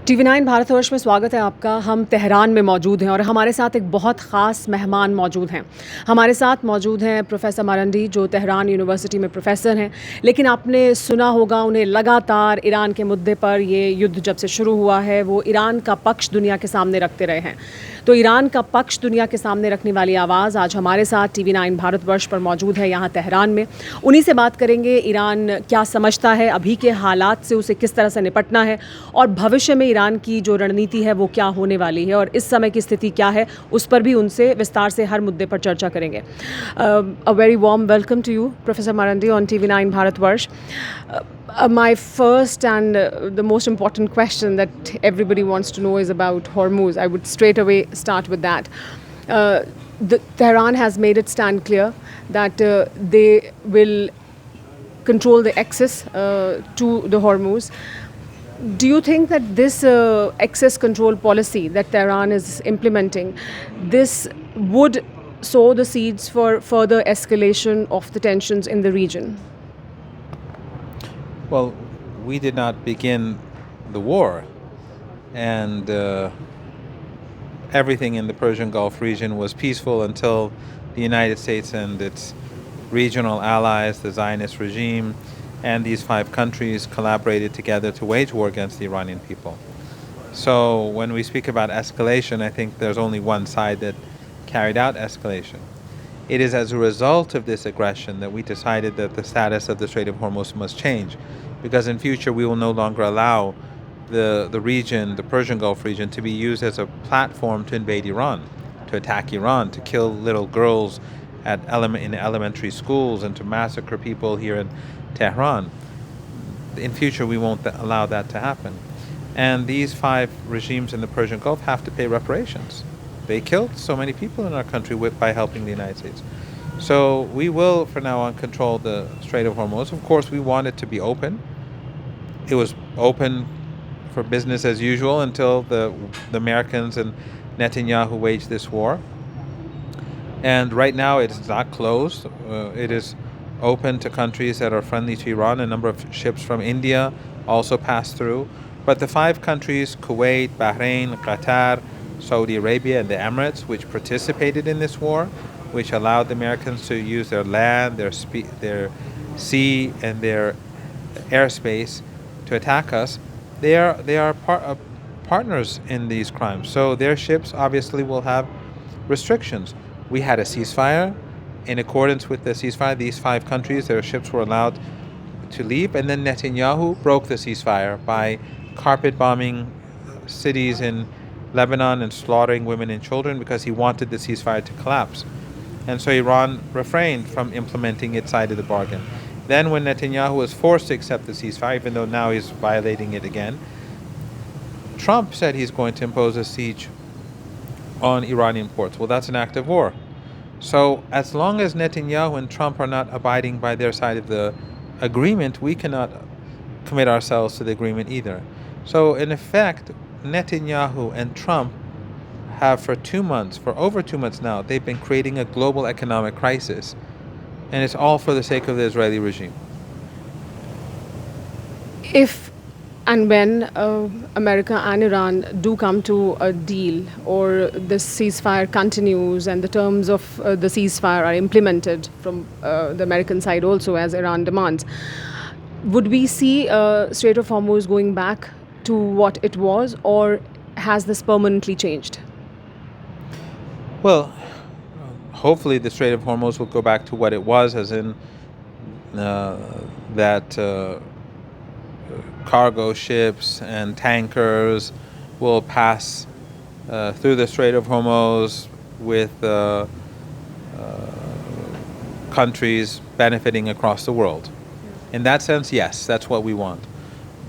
TV9 Bharatvarsh में स्वागत है आपका। हम तेहरान में मौजूद हैं और हमारे साथ एक बहुत ख़ास मेहमान मौजूद हैं। हमारे साथ मौजूद हैं प्रोफेसर मारंडी, जो तेहरान यूनिवर्सिटी में प्रोफेसर हैं। लेकिन आपने सुना होगा उन्हें लगातार ईरान के मुद्दे पर, ये युद्ध जब से शुरू हुआ है, वो ईरान का पक्ष दुनिया के सामने रखते रहे हैं। तो ईरान का पक्ष दुनिया के सामने रखने वाली आवाज़ आज हमारे साथ TV9 भारतवर्ष पर मौजूद है यहाँ तेहरान में। उन्हीं से बात करेंगे, ईरान क्या समझता है, अभी के हालात से उसे किस तरह से निपटना है और भविष्य में ईरान की जो रणनीति है वो क्या होने वाली है और इस समय की स्थिति क्या है, उस पर भी उनसे विस्तार से हर मुद्दे पर चर्चा करेंगे। A very warm welcome to you professor Marandi on TV9 Bharatvarsh. My first and the most important question that everybody wants to know is about Hormuz. I would straight away start with that. Tehran has made it stand clear that they will control the access to the Hormuz. Do you think that this access control policy that Tehran is implementing, this would sow the seeds for further escalation of the tensions in the region? Well, we did not begin the war, and everything in the Persian Gulf region was peaceful until the United States and its regional allies, the Zionist regime, and these 5 countries collaborated together to wage war against the Iranian people. So when we speak about escalation, I think there's only one side that carried out escalation. It is as a result of this aggression that we decided that the status of the Strait of Hormuz must change, because in future we will no longer allow the region, the Persian Gulf region, to be used as a platform to invade Iran, to attack Iran, to kill little girls in elementary schools, and to massacre people here in Tehran. In future we won't allow that to happen. And these 5 regimes in the Persian Gulf have to pay reparations. They killed so many people in our country by helping the United States. So we will, from now on, control the Strait of Hormuz. Of course, we want it to be open. It was open for business as usual until the Americans and Netanyahu waged this war. And right now it is not closed. It is open to countries that are friendly to Iran. A number of ships from India also pass through. But the 5 countries, Kuwait, Bahrain, Qatar, Saudi Arabia, and the Emirates, which participated in this war, which allowed the Americans to use their land, their sea, and their airspace to attack us, they are partners in these crimes. So their ships obviously will have restrictions. We had a ceasefire. In accordance with the ceasefire, these 5 countries, their ships were allowed to leave, and then Netanyahu broke the ceasefire by carpet bombing cities in Lebanon and slaughtering women and children because he wanted the ceasefire to collapse. And so Iran refrained from implementing its side of the bargain. Then when Netanyahu was forced to accept the ceasefire, even though now he's violating it again, Trump said he's going to impose a siege on Iranian ports. Well, that's an act of war. So as long as Netanyahu and Trump are not abiding by their side of the agreement, we cannot commit ourselves to the agreement either. So in effect, Netanyahu and Trump have for over 2 months now, they've been creating a global economic crisis. And it's all for the sake of the Israeli regime. If and when America and Iran do come to a deal, or the ceasefire continues and the terms of the ceasefire are implemented from the American side also, as Iran demands, would we see Strait of Hormuz going back to what it was, or has this permanently changed? Well, hopefully the Strait of Hormuz will go back to what it was, as in that cargo ships and tankers will pass through the Strait of Hormuz with countries benefiting across the world. In that sense, yes, that's what we want.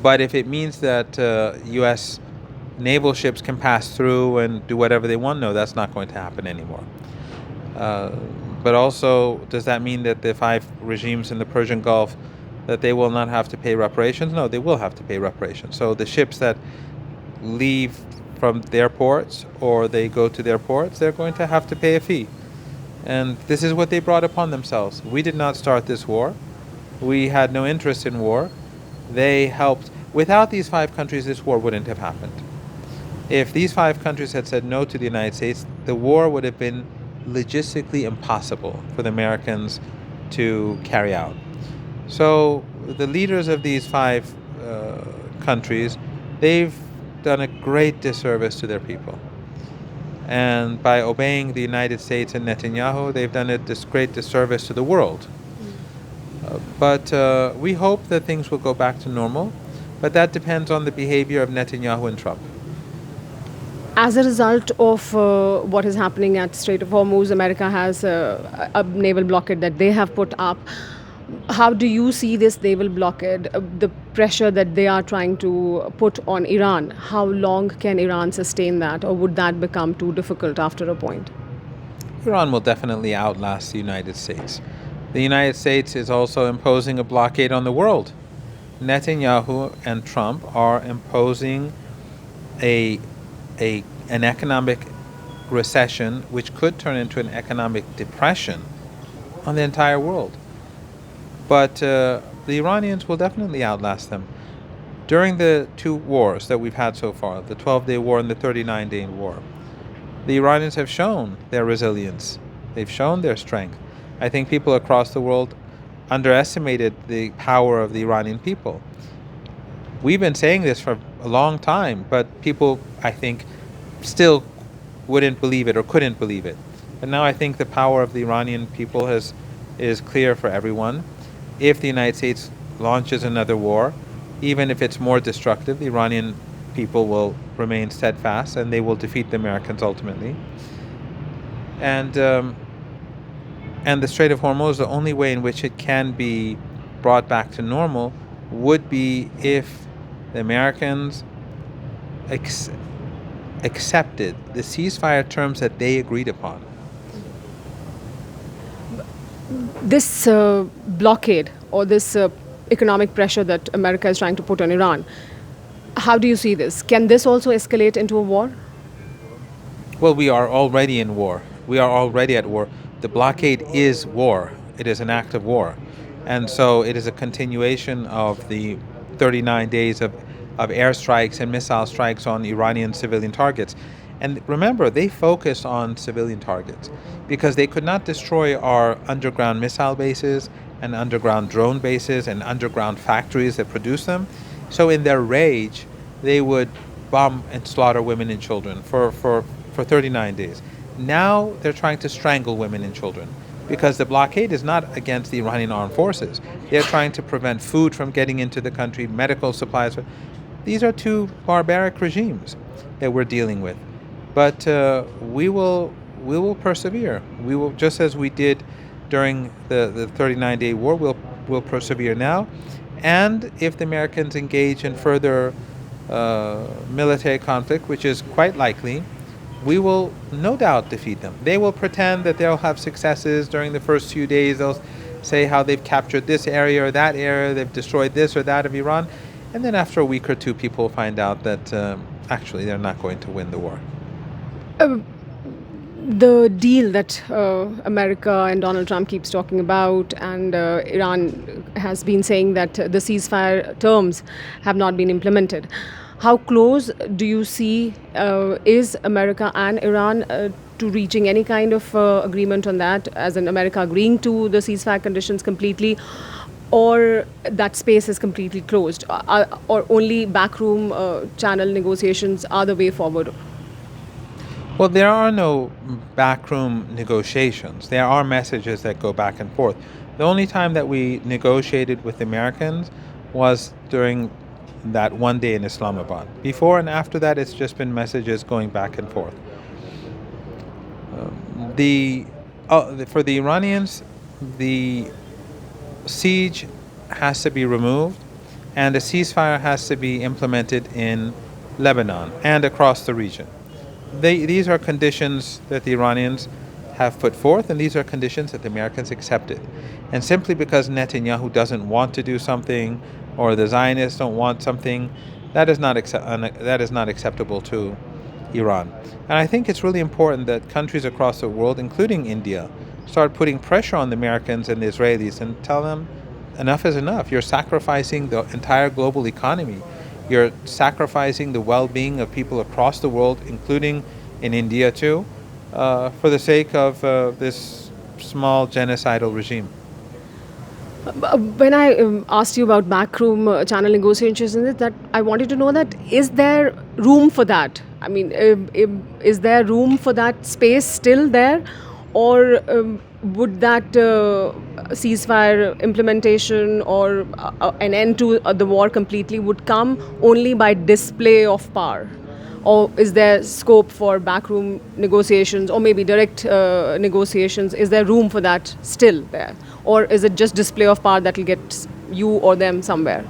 But if it means that U.S. naval ships can pass through and do whatever they want, no, that's not going to happen anymore. But also, does that mean that the 5 regimes in the Persian Gulf, that they will not have to pay reparations? No, they will have to pay reparations. So the ships that leave from their ports or they go to their ports, they're going to have to pay a fee. And this is what they brought upon themselves. We did not start this war. We had no interest in war. They helped Without these 5 countries, this war wouldn't have happened. If these 5 countries had said no to the United States, the war would have been logistically impossible for the Americans to carry out. So the leaders of these 5 countries, they've done a great disservice to their people. And by obeying the United States and Netanyahu, they've done a great disservice to the world. But we hope that things will go back to normal, but that depends on the behavior of Netanyahu and Trump. As a result of what is happening at Strait of Hormuz, America has a naval blockade that they have put up. How do you see this naval blockade, the pressure that they are trying to put on Iran? How long can Iran sustain that, or would that become too difficult after a point? Iran will definitely outlast the United States. The United States is also imposing a blockade on the world. Netanyahu and Trump are imposing an economic recession which could turn into an economic depression on the entire world. But the Iranians will definitely outlast them. During the 2 wars that we've had so far, the 12-day war and the 39-day war, the Iranians have shown their resilience. They've shown their strength. I think people across the world underestimated the power of the Iranian people. We've been saying this for a long time, but people, I think, still wouldn't believe it or couldn't believe it. But now I think the power of the Iranian people is clear for everyone. If the United States launches another war, even if it's more destructive, the Iranian people will remain steadfast and they will defeat the Americans ultimately. And the Strait of Hormuz, the only way in which it can be brought back to normal would be if the Americans accepted the ceasefire terms that they agreed upon. This blockade or this economic pressure that America is trying to put on Iran, how do you see this? Can this also escalate into a war? Well, we are already in war. We are already at war. The blockade is war. It is an act of war. And so it is a continuation of the 39 days of airstrikes and missile strikes on Iranian civilian targets. And remember, they focused on civilian targets because they could not destroy our underground missile bases and underground drone bases and underground factories that produce them. So in their rage, they would bomb and slaughter women and children for 39 days. Now they're trying to strangle women and children because the blockade is not against the Iranian armed forces. They're trying to prevent food from getting into the country, medical supplies. These are 2 barbaric regimes that we're dealing with. But we will persevere. We will, just as we did during the 39-day war, we'll persevere now. And if the Americans engage in further military conflict, which is quite likely, we will no doubt defeat them. They will pretend that they'll have successes during the first few days. They'll say how they've captured this area or that area, they've destroyed this or that of Iran. And then after a week or 2, people will find out that actually they're not going to win the war. The deal that America and Donald Trump keeps talking about, and Iran has been saying that the ceasefire terms have not been implemented. How close do you see is America and Iran to reaching any kind of agreement on that, as in America agreeing to the ceasefire conditions completely, or that space is completely closed, or only backroom channel negotiations are the way forward? Well, there are no backroom negotiations. There are messages that go back and forth. The only time that we negotiated with the Americans was during that one day in Islamabad. Before and after that, it's just been messages going back and forth. For the Iranians, the siege has to be removed and a ceasefire has to be implemented in Lebanon and across the region. These are conditions that the Iranians have put forth, and these are conditions that the Americans accepted. And simply because Netanyahu doesn't want to do something, or the Zionists don't want something, that is not acceptable to Iran. And I think it's really important that countries across the world, including India, start putting pressure on the Americans and the Israelis and tell them enough is enough. You're sacrificing the entire global economy. You're sacrificing the well-being of people across the world, including in India too, for the sake of this small genocidal regime. When I asked you about backroom channel negotiations, that I wanted to know that is there room for that? I mean, is there room for that space still there, or would that ceasefire implementation or an end to the war completely would come only by display of power? Or is there scope for backroom negotiations or maybe direct negotiations? Is there room for that still there? Or is it just display of power that will get you or them somewhere?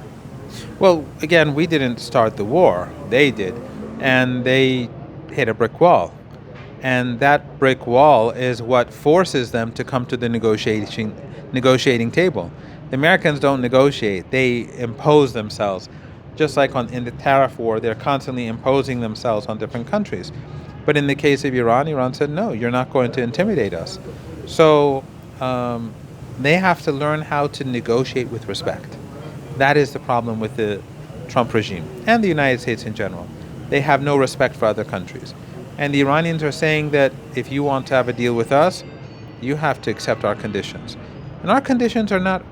Well, again, we didn't start the war. They did. And they hit a brick wall. And that brick wall is what forces them to come to the negotiating table. The Americans don't negotiate. They impose themselves. Just like in the tariff war, they're constantly imposing themselves on different countries. But in the case of Iran, Iran said, no, you're not going to intimidate us. So they have to learn how to negotiate with respect. That is the problem with the Trump regime and the United States in general. They have no respect for other countries. And the Iranians are saying that if you want to have a deal with us, you have to accept our conditions. And our conditions are not,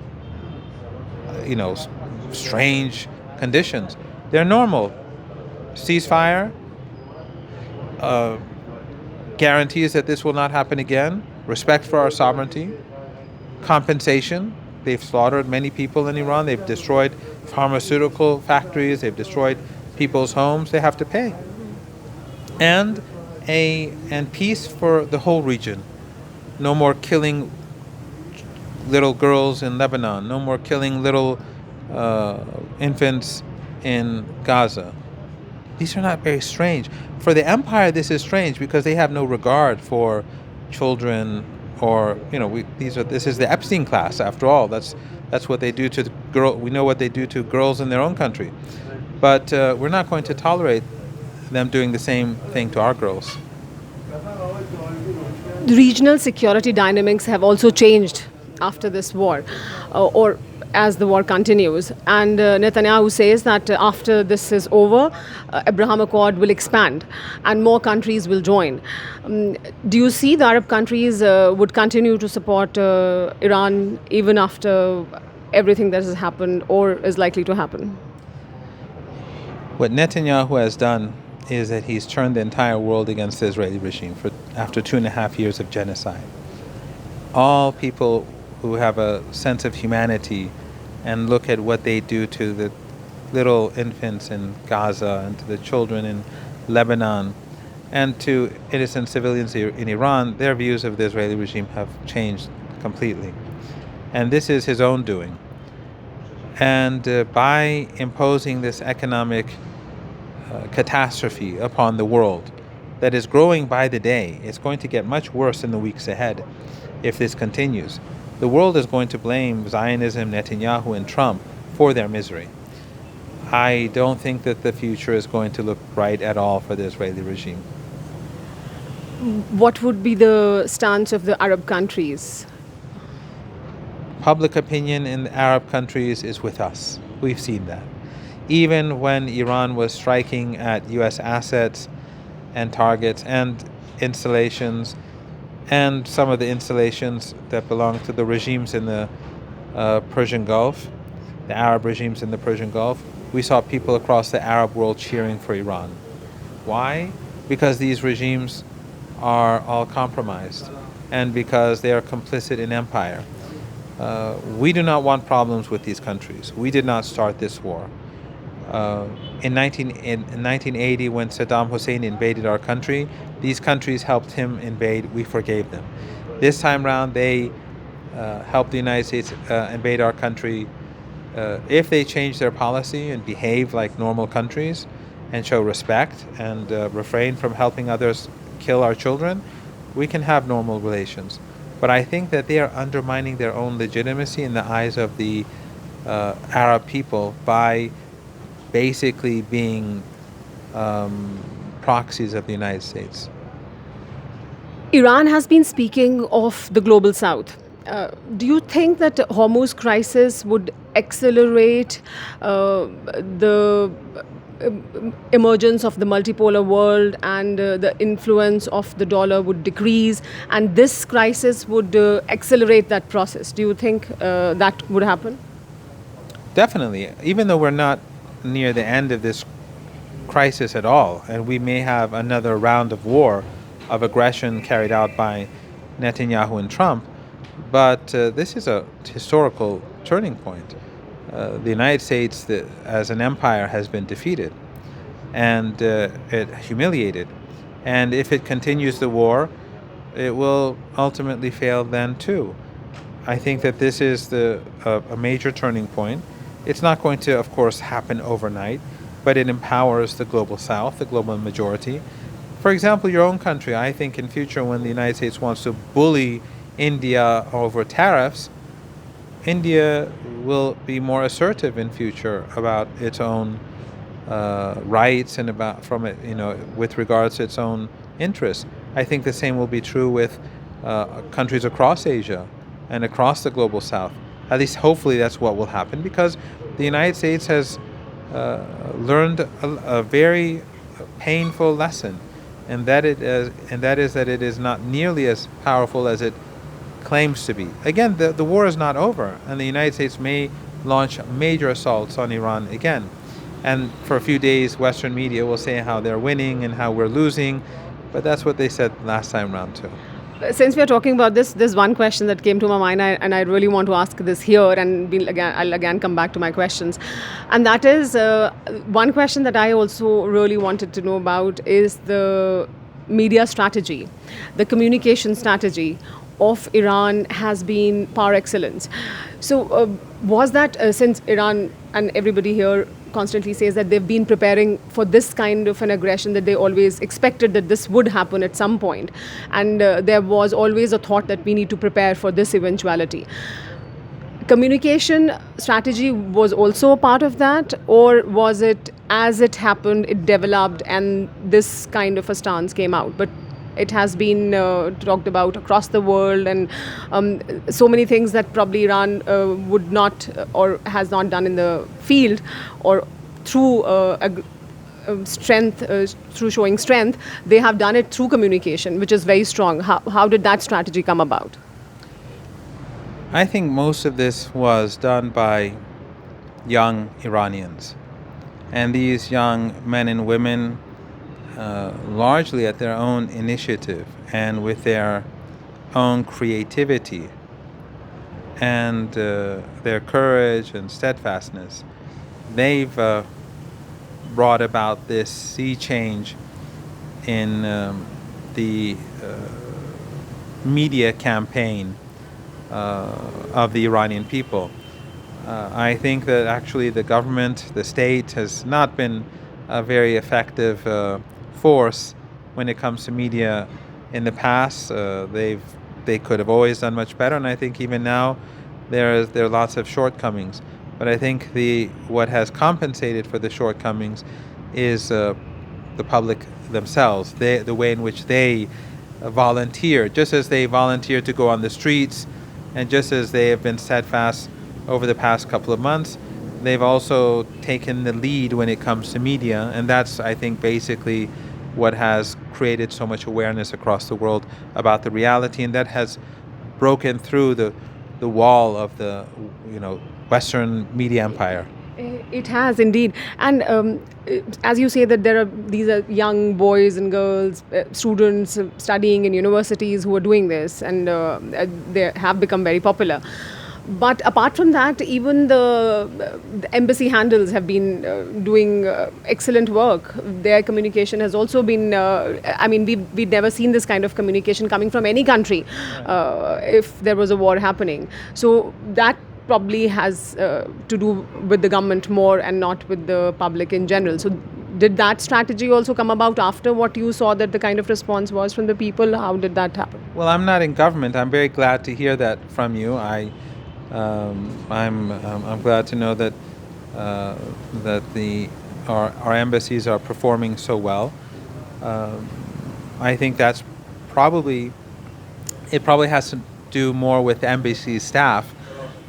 strange conditions. They're normal. Ceasefire, guarantees that this will not happen again, respect for our sovereignty, compensation. They've slaughtered many people in Iran. They've destroyed pharmaceutical factories. They've destroyed people's homes. They have to pay. And peace for the whole region. No more killing little girls in Lebanon. No more killing little infants in Gaza. These are not very strange. For the empire, this is strange because they have no regard for children, or this is the Epstein class. After all, that's what they do to the girl. We know what they do to girls in their own country, but we're not going to tolerate them doing the same thing to our girls. Regional security dynamics have also changed after this war, or as the war continues. And Netanyahu says that after this is over, Abraham Accord will expand and more countries will join. Do you see the Arab countries would continue to support Iran even after everything that has happened or is likely to happen? What Netanyahu has done is that he's turned the entire world against the Israeli regime after 2.5 years of genocide. All people who have a sense of humanity and look at what they do to the little infants in Gaza and to the children in Lebanon and to innocent civilians in Iran, their views of the Israeli regime have changed completely. And this is his own doing. And by imposing this economic catastrophe upon the world that is growing by the day, it's going to get much worse in the weeks ahead if this continues. The world is going to blame Zionism, Netanyahu, and Trump for their misery. I don't think that the future is going to look bright at all for the Israeli regime. What would be the stance of the Arab countries? Public opinion in the Arab countries is with us. We've seen that. Even when Iran was striking at U.S. assets and targets and installations, and some of the installations that belong to the regimes in the Persian Gulf, the Arab regimes in the Persian Gulf, we saw people across the Arab world cheering for Iran. Why? Because these regimes are all compromised and because they are complicit in empire. We do not want problems with these countries. We did not start this war. In 1980, when Saddam Hussein invaded our country, these countries helped him invade. We forgave them. This time around, they helped the United States invade our country. If they change their policy and behave like normal countries and show respect and refrain from helping others kill our children, we can have normal relations. But I think that they are undermining their own legitimacy in the eyes of the Arab people by basically being proxies of the United States. Iran has been speaking of the global south. Do you think that Hormuz crisis would accelerate the emergence of the multipolar world and the influence of the dollar would decrease, and this crisis would accelerate that process. Do you think that would happen? Definitely. Even though we're not near the end of this crisis at all, and we may have another round of war, of aggression carried out by Netanyahu and Trump, but this is a historical turning point. The United States, as an empire, has been defeated and humiliated. And if it continues the war, it will ultimately fail then too. I think that this is a major turning point. It's not going to, of course, happen overnight, but it empowers the global South, the global majority. For example, your own country, I think in future when the United States wants to bully India over tariffs, India will be more assertive in future about its own rights and with regards to its own interests. I think the same will be true with countries across Asia and across the global South. At least, hopefully, that's what will happen, because the United States has learned a very painful lesson, and that is that it is not nearly as powerful as it claims to be. Again, the war is not over, and the United States may launch major assaults on Iran again. And for a few days, Western media will say how they're winning and how we're losing, but that's what they said last time round too. Since we are talking about this, there's one question that came to my mind, and I really want to ask this here, and I'll again come back to my questions. And that is, one question that I also really wanted to know about is the media strategy, the communication strategy of Iran has been par excellence. So was that, since Iran and everybody here constantly says that they've been preparing for this kind of an aggression, that they always expected that this would happen at some point, and there was always a thought that we need to prepare for this eventuality. Communication strategy was also a part of that, or was it as it happened, it developed, and this kind of a stance came out? But it has been talked about across the world, and so many things that probably Iran would not or has not done in the field or through strength, through showing strength. They have done it through communication, which is very strong. How did that strategy come about? I think most of this was done by young Iranians. And these young men and women, largely at their own initiative and with their own creativity and their courage and steadfastness, they've brought about this sea change in the media campaign of the Iranian people. I think that actually the government, the state, has not been a very effective force when it comes to media in the past. They could have always done much better, and I think even now there are lots of shortcomings. But I think what has compensated for the shortcomings is the public themselves, the way in which they volunteer, just as they volunteer to go on the streets, and just as they have been steadfast over the past couple of months, they've also taken the lead when it comes to media, and that's, I think, basically what has created so much awareness across the world about the reality, and that has broken through the wall of the Western media empire. It has indeed, and as you say that these are young boys and girls, students studying in universities who are doing this, and they have become very popular. But apart from that, even the embassy handles have been doing excellent work. Their communication has also been, we've never seen this kind of communication coming from any country if there was a war happening. So that probably has to do with the government more and not with the public in general. So did that strategy also come about after what you saw, that the kind of response was from the people? How did that happen? Well, I'm not in government. I'm very glad to hear that from you. I'm glad to know that our embassies are performing so well. I think it probably has to do more with the embassy staff,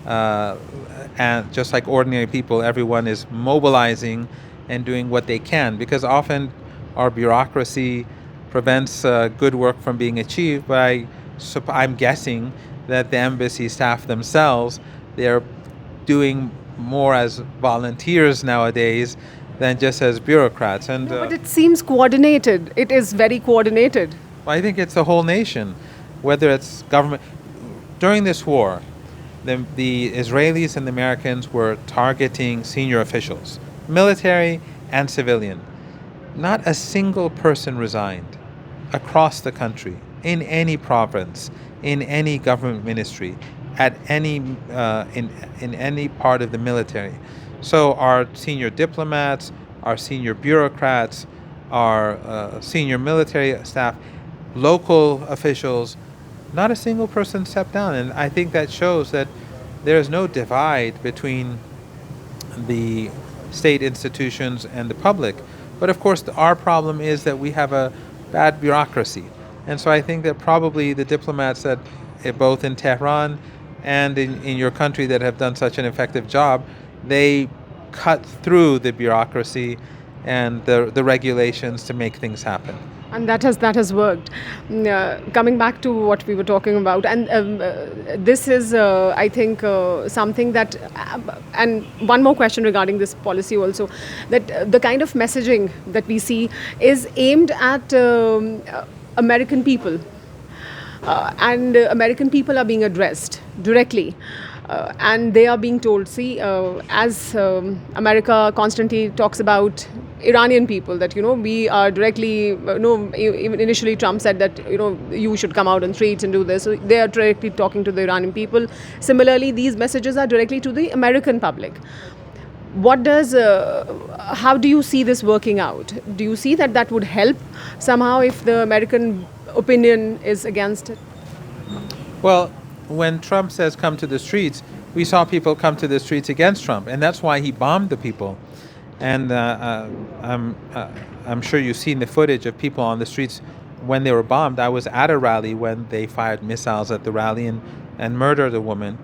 and just like ordinary people, everyone is mobilizing and doing what they can, because often our bureaucracy prevents good work from being achieved. But I'm guessing that the embassy staff themselves, they're doing more as volunteers nowadays than just as bureaucrats. And No, but it seems coordinated. It is very coordinated. I think it's the whole nation, whether it's government. During this war, the Israelis and the Americans were targeting senior officials, military and civilian. Not a single person resigned across the country, in any province, in any government ministry, at any in any part of the military. So our senior diplomats, our senior bureaucrats, our senior military staff, local officials, not a single person stepped down. And I think that shows that there is no divide between the state institutions and the public. But of course, our problem is that we have a bad bureaucracy. And so I think that probably the diplomats that both in Tehran and in your country that have done such an effective job, they cut through the bureaucracy and the regulations to make things happen. And that has worked. Coming back to what we were talking about, and this is, I think, something that, and one more question regarding this policy also, that the kind of messaging that we see is aimed at American people, and American people are being addressed directly. And they are being told, see, as America constantly talks about Iranian people, that, we are directly, even initially Trump said that, you should come out on streets and do this. So they are directly talking to the Iranian people. Similarly, these messages are directly to the American public. How do you see this working out? Do you see that would help somehow if the American opinion is against it? Well, when Trump says come to the streets, we saw people come to the streets against Trump, and that's why he bombed the people. And I'm sure you've seen the footage of people on the streets when they were bombed. I was at a rally when they fired missiles at the rally and murdered a woman.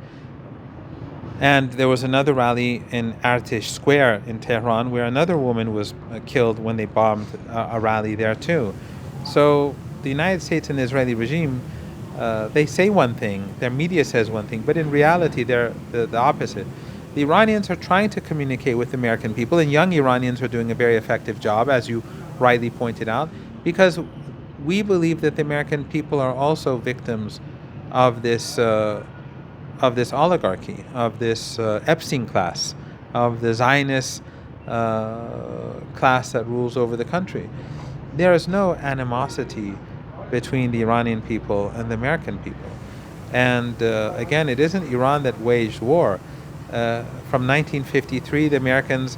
And there was another rally in Artish Square in Tehran where another woman was killed when they bombed a rally there too. So the United States and the Israeli regime, they say one thing, their media says one thing, but in reality they're the opposite. The Iranians are trying to communicate with the American people, and young Iranians are doing a very effective job, as you rightly pointed out, because we believe that the American people are also victims of this oligarchy, of this Epstein class, of the Zionist class that rules over the country. There is no animosity between the Iranian people and the American people. And again, it isn't Iran that waged war. From 1953, the Americans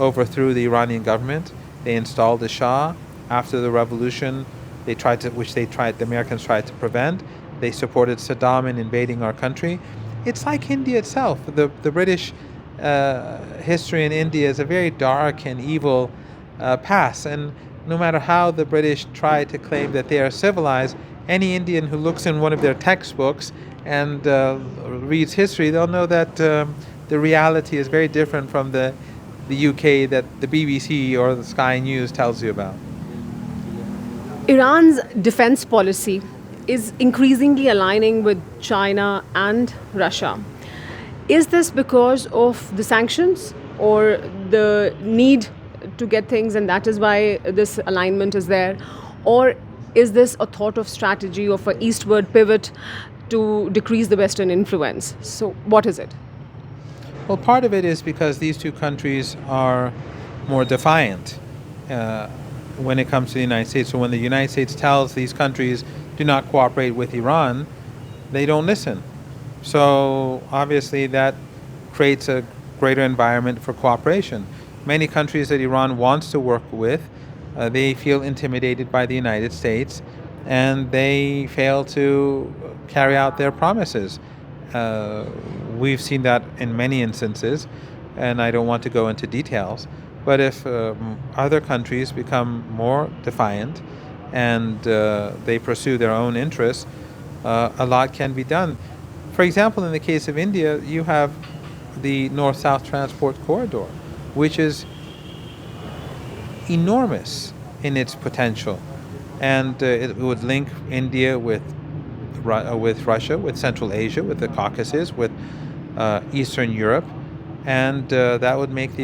overthrew the Iranian government. They installed the Shah. After the revolution, the Americans tried to prevent. They supported Saddam in invading our country. It's like India itself. The British history in India is a very dark and evil past. And no matter how the British try to claim that they are civilized, any Indian who looks in one of their textbooks and reads history, they'll know that the reality is very different from the UK that the BBC or the Sky News tells you about. Iran's defense policy is increasingly aligning with China and Russia. Is this because of the sanctions or the need to get things, and that is why this alignment is there? Or is this a thought of strategy of an eastward pivot to decrease the Western influence? So what is it? Well, part of it is because these two countries are more defiant when it comes to the United States. So when the United States tells these countries do not cooperate with Iran, they don't listen. So obviously that creates a greater environment for cooperation. Many countries that Iran wants to work with, they feel intimidated by the United States, and they fail to carry out their promises. We've seen that in many instances, and I don't want to go into details. But if other countries become more defiant and they pursue their own interests, a lot can be done. For example, in the case of India, you have the North-South Transport Corridor. which is enormous in its potential. And it would link India with Russia, with Central Asia, with the Caucasus, with Eastern Europe, and that would make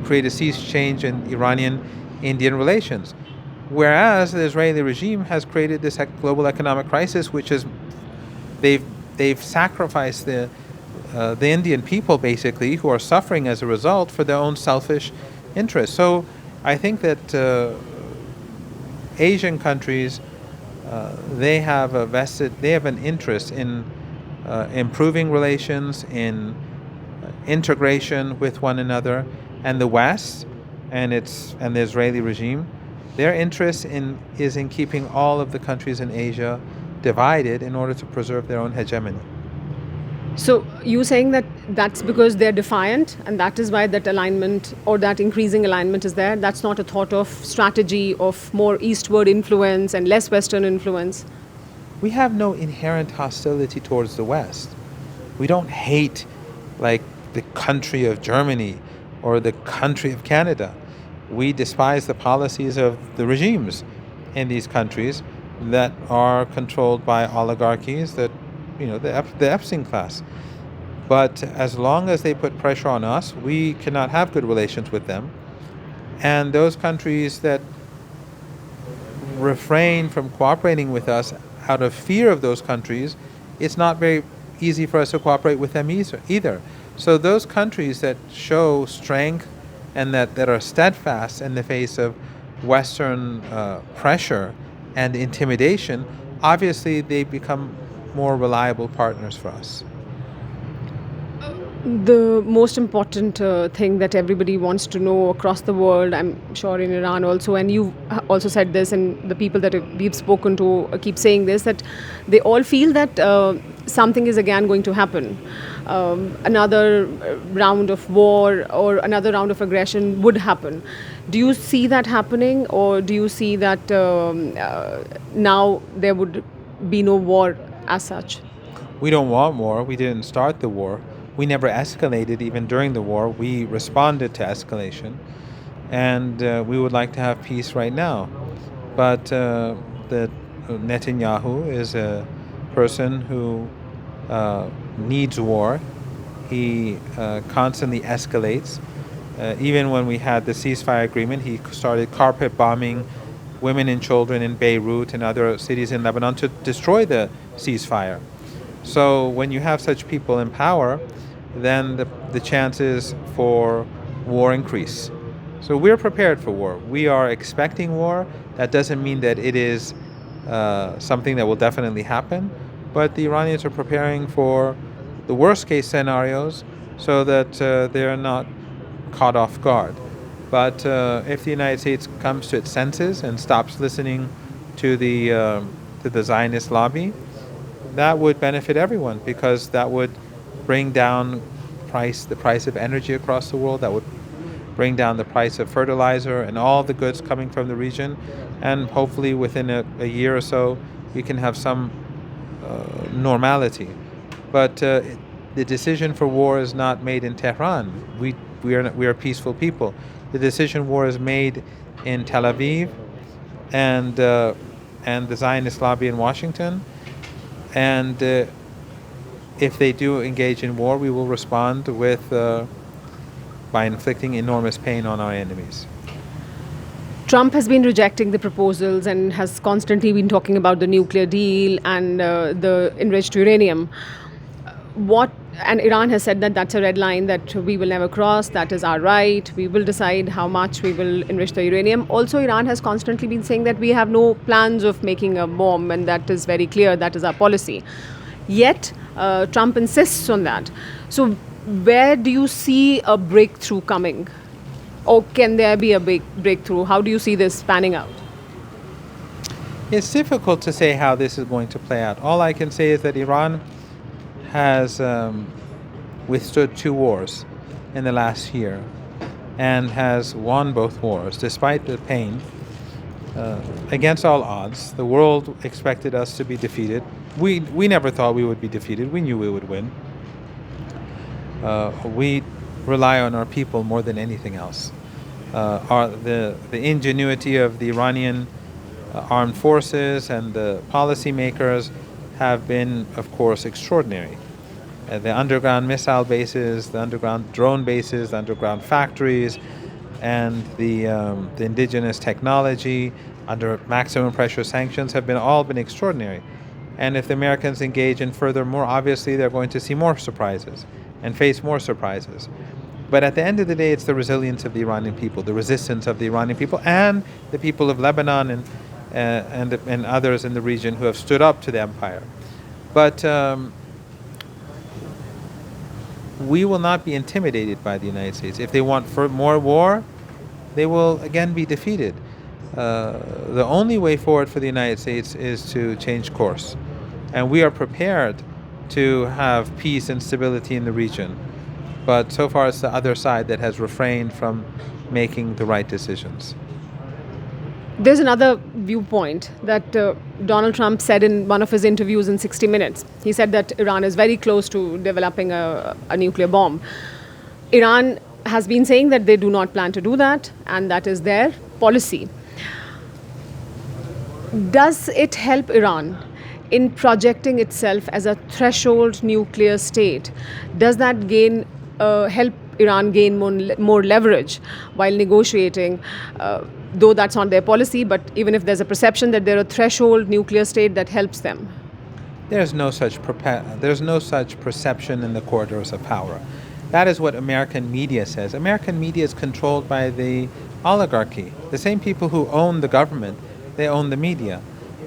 create a sea change in Iranian-Indian relations. Whereas the Israeli regime has created this global economic crisis, which is they've sacrificed the Indian people, basically, who are suffering as a result, for their own selfish interests. So I think that Asian countries, they have an interest in improving relations, in integration with one another, and the West and the Israeli regime, their interest is in keeping all of the countries in Asia divided in order to preserve their own hegemony. So you saying that that's because they're defiant, and that is why that alignment or that increasing alignment is there? That's not a thought of strategy of more eastward influence and less Western influence? We have no inherent hostility towards the West. We don't hate like the country of Germany or the country of Canada. We despise the policies of the regimes in these countries that are controlled by oligarchies, that the Epstein class. But as long as they put pressure on us, we cannot have good relations with them. And those countries that refrain from cooperating with us out of fear of those countries, it's not very easy for us to cooperate with them either. So those countries that show strength and that are steadfast in the face of Western pressure and intimidation, obviously they become more reliable partners for us. The most important thing that everybody wants to know across the world, I'm sure in Iran also, and you also said this, and the people that we've spoken to keep saying this, that they all feel that something is again going to happen. Another round of war or another round of aggression would happen. Do you see that happening, or do you see that now there would be no war as such? We don't want war. We didn't start the war. We never escalated even during the war. We responded to escalation, and we would like to have peace right now. But Netanyahu is a person who needs war. He constantly escalates. Even when we had the ceasefire agreement, he started carpet bombing women and children in Beirut and other cities in Lebanon to destroy the ceasefire. So when you have such people in power, then the chances for war increase. So we're prepared for war. We are expecting war. That doesn't mean that it is something that will definitely happen, but the Iranians are preparing for the worst case scenarios so that they're not caught off guard. But if the United States comes to its senses and stops listening to the Zionist lobby, that would benefit everyone, because that would bring down the price of energy across the world. That would bring down the price of fertilizer and all the goods coming from the region. And hopefully within a year or so, we can have some normality. But the decision for war is not made in Tehran. We are peaceful people. The decision war is made in Tel Aviv and the Zionist lobby in Washington. And if they do engage in war, we will respond by inflicting enormous pain on our enemies. Trump has been rejecting the proposals and has constantly been talking about the nuclear deal and the enriched uranium. And Iran has said that that's a red line that we will never cross, that is our right, we will decide how much we will enrich the uranium. Also, Iran has constantly been saying that we have no plans of making a bomb, and that is very clear, that is our policy. Yet, Trump insists on that. So, where do you see a breakthrough coming? Or can there be a big breakthrough? How do you see this panning out? It's difficult to say how this is going to play out. All I can say is that Iran has withstood 2 wars in the last year and has won both wars despite the pain. Against all odds, the world expected us to be defeated. We never thought we would be defeated. We knew we would win. We rely on our people more than anything else. The ingenuity of the Iranian armed forces and the policymakers have been, of course, extraordinary. The underground missile bases, the underground drone bases, the underground factories, and the indigenous technology under maximum pressure sanctions have all been extraordinary. And if the Americans engage in furthermore, obviously they're going to see more surprises and face more surprises. But at the end of the day, it's the resilience of the Iranian people, the resistance of the Iranian people, and the people of Lebanon and others in the region who have stood up to the empire. But we will not be intimidated by the United States. If they want more war, they will again be defeated. The only way forward for the United States is to change course. And we are prepared to have peace and stability in the region. But so far it's the other side that has refrained from making the right decisions. There's another viewpoint that Donald Trump said in one of his interviews in 60 Minutes. He said that Iran is very close to developing a nuclear bomb. Iran has been saying that they do not plan to do that, and that is their policy. Does it help Iran in projecting itself as a threshold nuclear state? Does that help Iran gain more leverage while negotiating? Though that's not their policy, but even if there's a perception that they're a threshold nuclear state, that helps them. There's no such perception in the corridors of power. That is what American media says. American media is controlled by the oligarchy. The same people who own the government, they own the media.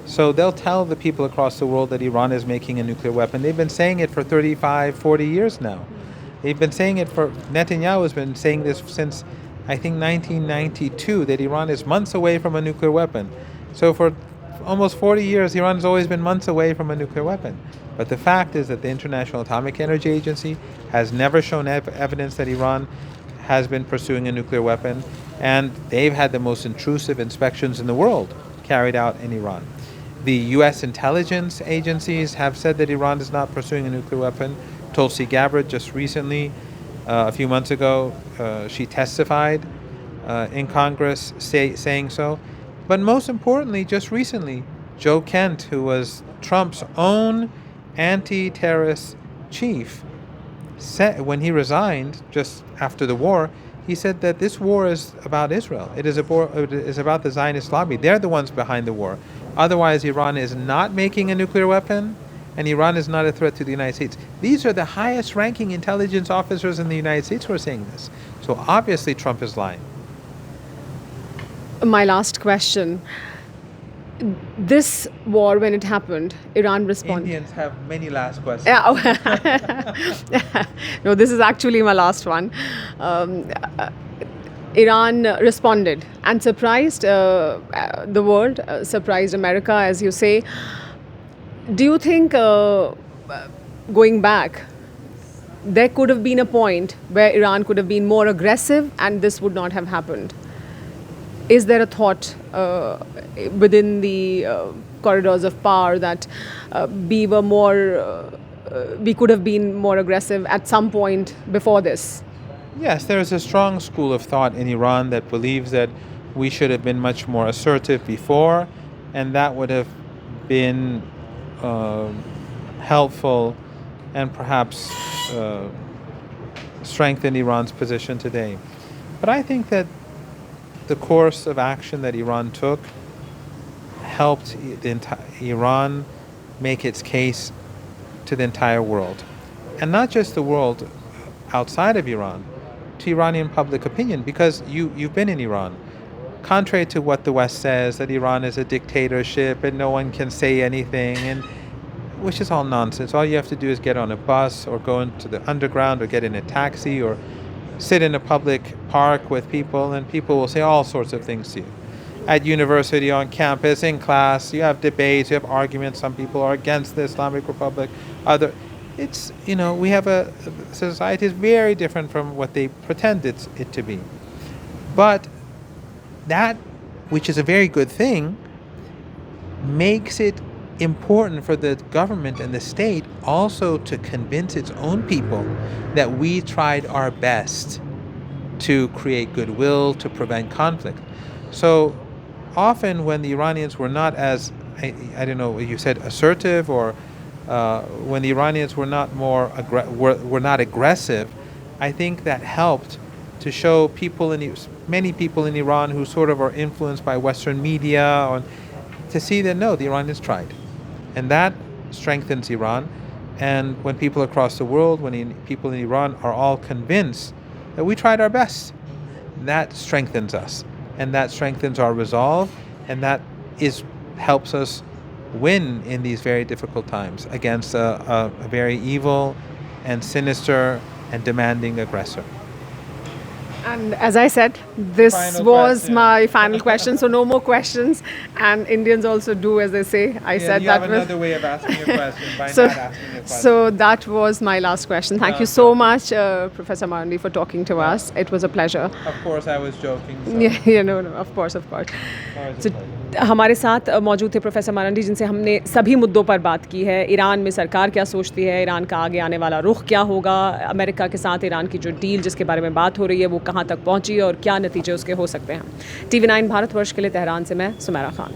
So they'll tell the people across the world that Iran is making a nuclear weapon. They've been saying it for 35, 40 years now. They've been saying it Netanyahu has been saying this since, I think, 1992, that Iran is months away from a nuclear weapon. So for almost 40 years, Iran has always been months away from a nuclear weapon. But the fact is that the International Atomic Energy Agency has never shown evidence that Iran has been pursuing a nuclear weapon, and they've had the most intrusive inspections in the world carried out in Iran. The U.S. intelligence agencies have said that Iran is not pursuing a nuclear weapon. Tulsi Gabbard just recently, a few months ago, she testified in Congress saying so. But most importantly, just recently, Joe Kent, who was Trump's own anti-terrorist chief, said, when he resigned just after the war, he said that this war is about Israel. It is about the Zionist lobby. They're the ones behind the war. Otherwise, Iran is not making a nuclear weapon, and Iran is not a threat to the United States. These are the highest ranking intelligence officers in the United States who are saying this. So obviously Trump is lying. My last question. This war, when it happened, Iran responded. Indians have many last questions. Yeah. No, this is actually my last one. Iran responded and surprised the world, surprised America, as you say. Do you think, going back, there could have been a point where Iran could have been more aggressive and this would not have happened? Is there a thought within the corridors of power that we could have been more aggressive at some point before this? Yes, there is a strong school of thought in Iran that believes that we should have been much more assertive before, and that would have been helpful and perhaps strengthen Iran's position today. But I think that the course of action that Iran took helped Iran make its case to the entire world. And not just the world outside of Iran, to Iranian public opinion, because you've been in Iran. Contrary to what the West says, that Iran is a dictatorship and no one can say anything, and which is all nonsense. All you have to do is get on a bus or go into the underground or get in a taxi or sit in a public park with people, and people will say all sorts of things to you. At university, on campus, in class, you have debates, you have arguments. Some people are against the Islamic Republic. We have a society is very different from what they pretend it to be. But that, which is a very good thing, makes it important for the government and the state also to convince its own people that we tried our best to create goodwill, to prevent conflict. So often when the Iranians were not as, I don't know, you said assertive, or when the Iranians were not were not aggressive, I think that helped to show many people in Iran who sort of are influenced by Western media, to see that no, the Iranians tried. And that strengthens Iran. And when people across the world, people in Iran are all convinced that we tried our best, that strengthens us. And that strengthens our resolve. And that helps us win in these very difficult times against a very evil and sinister and demanding aggressor. And as I said, this Final was question. my final question, so no more questions. And Indians also do, as they say. I said you that have another way of asking a question by so, not asking a question. so that was my last question. Thank you so much, Professor Marandi, for talking to us. It was a pleasure. Of course, I was joking. So. No, of course. Always a So, pleasure. हमारे साथ मौजूद थे professor Marandi, जिनसे हमने सभी मुद्दों पर बात की है। ईरान में सरकार क्या सोचती है, ईरान का आगे आने वाला रुख क्या होगा, अमेरिका के साथ ईरान की जो डील जिसके बारे में बात हो रही है वो कहाँ तक पहुँची और क्या नतीजे उसके हो सकते हैं। TV9 भारतवर्ष के लिए तेहरान से मैं सुमैरा खान।